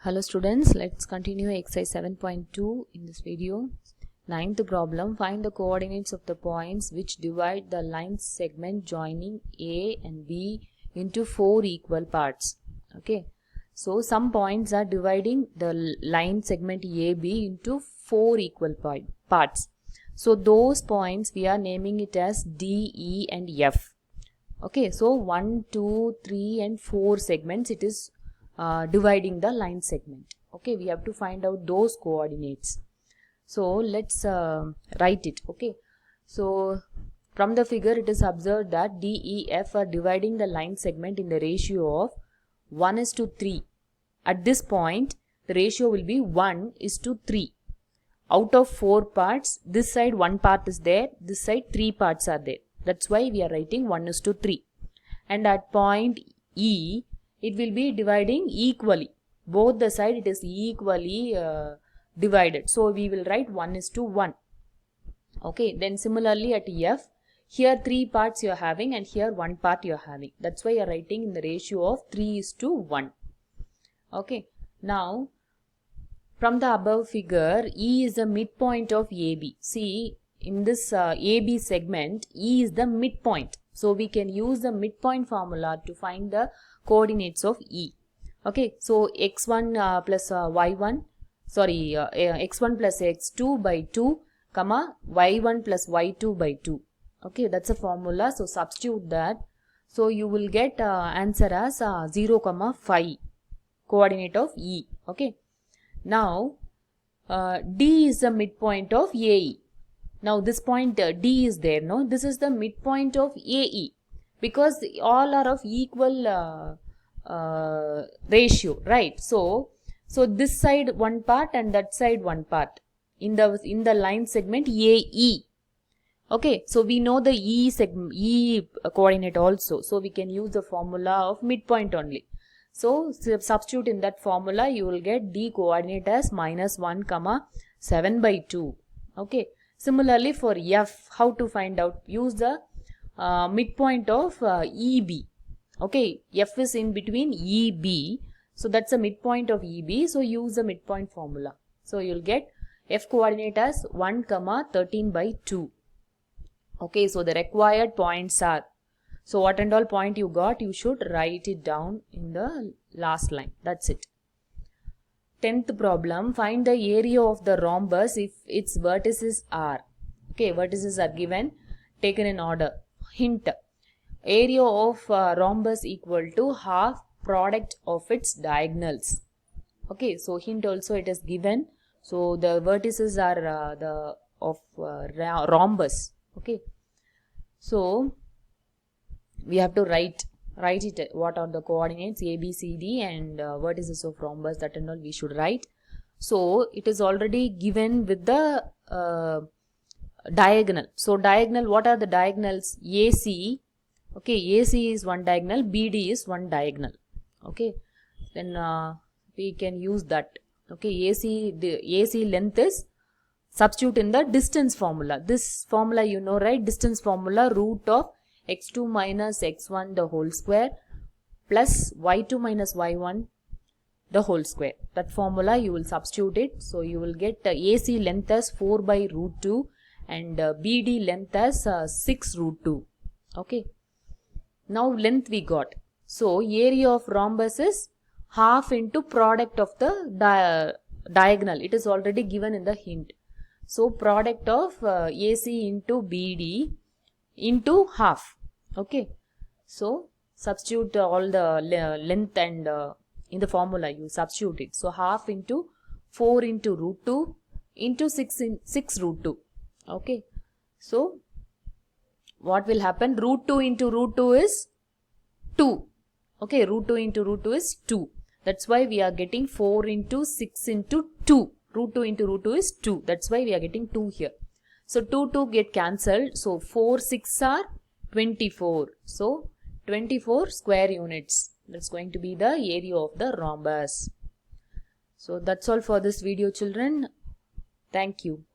Hello students, let's continue exercise 7.2 in this video. Ninth problem, find the coordinates of the points which divide the line segment joining A and B into 4 equal parts. Okay, so some points are dividing the line segment AB into 4 equal parts. So those points we are naming it as D, E and F. Okay, so 1, 2, 3 and 4 segments it is dividing the line segment. Okay, we have to find out those coordinates. So let's write it. Okay, so from the figure it is observed that D, E, F are dividing the line segment in the ratio of 1:3. At this point the ratio will be 1:3. Out of 4 parts, this side 1 part is there, this side 3 parts are there. That's why we are writing 1:3. And at point E, it will be dividing equally. Both the side it is equally divided. So we will write 1:1. Okay, then similarly at F, here 3 parts you are having and here 1 part you are having. That's why you are writing in the ratio of 3:1. Okay, now from the above figure, E is the midpoint of AB. See, in this AB segment, E is the midpoint. So we can use the midpoint formula to find the coordinates of E. Okay, so x1 plus y1, x1 plus x2 by 2, comma y1 plus y2 by 2. Okay, that's a formula. So substitute that. So you will get answer as 0, 5 coordinate of E. Okay. Now, D is the midpoint of AE. Now, this point D is there, no? This is the midpoint of AE because all are of equal ratio, right? So this side 1 part and that side 1 part in the line segment AE. Okay, so we know the E coordinate also. So we can use the formula of midpoint only. So substitute in that formula, you will get D coordinate as -1, 7 by 2. Okay. Similarly for F, how to find out? Use the midpoint of EB. Okay. F is in between EB. So that's the midpoint of EB. So use the midpoint formula. So you'll get F coordinate as 1, 13 by 2. Okay. So the required points are. So what and all point you got, you should write it down in the last line. That's it. 10th problem, find the area of the rhombus if its vertices are. Okay, vertices are given, taken in order. Hint, area of rhombus equal to half product of its diagonals. Okay, so hint also it is given. So the vertices are rhombus. Okay, so we have to write it, what are the coordinates A, B, C, D and vertices of rhombus, that and all we should write. So it is already given with the diagonal. So diagonal, what are the diagonals? AC, okay, AC is one diagonal, BD is one diagonal. Okay, then we can use that. Okay, the AC length is, substitute in the distance formula. This formula you know, right? Distance formula, root of x2 minus x1 the whole square plus y2 minus y1 the whole square. That formula you will substitute it. So you will get AC length as 4 by root 2 and BD length as 6 root 2. Okay. Now length we got. So area of rhombus is half into product of the diagonal. It is already given in the hint. So product of AC into BD into half. Okay, so substitute all the length and in the formula you substitute it. So half into 4 into root 2 into 6 root 2. Okay, so what will happen? Root 2 into root 2 is 2. Okay, root 2 into root 2 is 2. That's why we are getting 4 into 6 into 2. Root 2 into root 2 is 2. That's why we are getting 2 here. So 2 get cancelled. So 4 6 are 24. So 24 square units. That's going to be the area of the rhombus. So that's all for this video, children. Thank you.